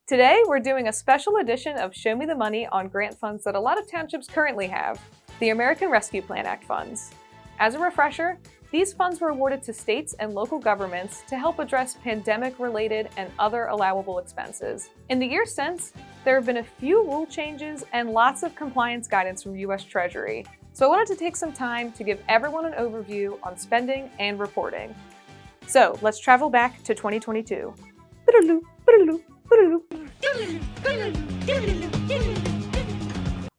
Today, we're doing a special edition of Show Me the Money on grant funds that a lot of townships currently have, the American Rescue Plan Act funds. As a refresher, these funds were awarded to states and local governments to help address pandemic-related and other allowable expenses. In the years since, there have been a few rule changes and lots of compliance guidance from U.S. Treasury. So I wanted to take some time to give everyone an overview on spending and reporting. So let's travel back to 2022.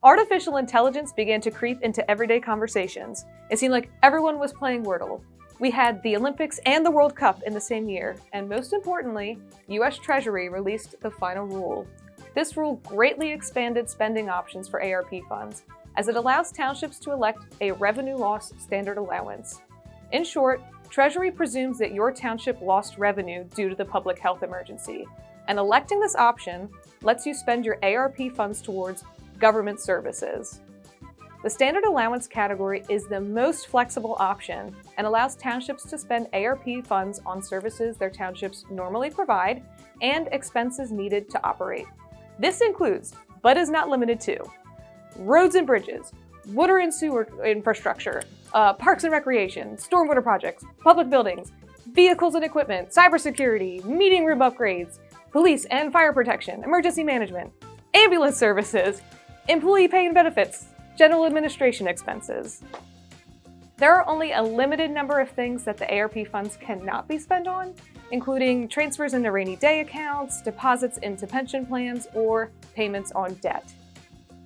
Artificial intelligence began to creep into everyday conversations. It seemed like everyone was playing Wordle. We had the Olympics and the World Cup in the same year, and most importantly, U.S. Treasury released the final rule. This rule greatly expanded spending options for ARP funds, as it allows townships to elect a revenue loss standard allowance. In short, Treasury presumes that your township lost revenue due to the public health emergency, and electing this option lets you spend your ARP funds towards government services. The standard allowance category is the most flexible option and allows townships to spend ARP funds on services their townships normally provide and expenses needed to operate. This includes, but is not limited to, roads and bridges, water and sewer infrastructure, parks and recreation, stormwater projects, public buildings, vehicles and equipment, cybersecurity, meeting room upgrades, police and fire protection, emergency management, ambulance services, employee pay and benefits, general administration expenses. There are only a limited number of things that the ARP funds cannot be spent on, including transfers into rainy day accounts, deposits into pension plans, or payments on debt.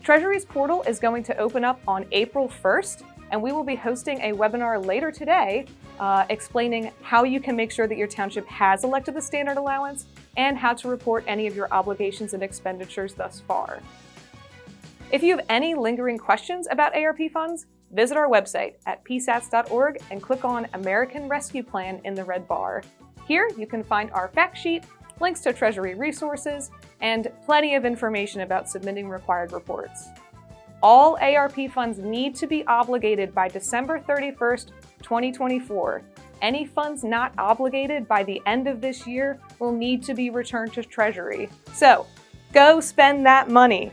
Treasury's portal is going to open up on April 1st, and we will be hosting a webinar later today explaining how you can make sure that your township has elected the standard allowance and how to report any of your obligations and expenditures thus far. If you have any lingering questions about ARP funds, visit our website at PSATS.org and click on American Rescue Plan in the red bar. Here you can find our fact sheet, links to Treasury resources, and plenty of information about submitting required reports. All ARP funds need to be obligated by December 31st, 2024. Any funds not obligated by the end of this year will need to be returned to Treasury. So, go spend that money!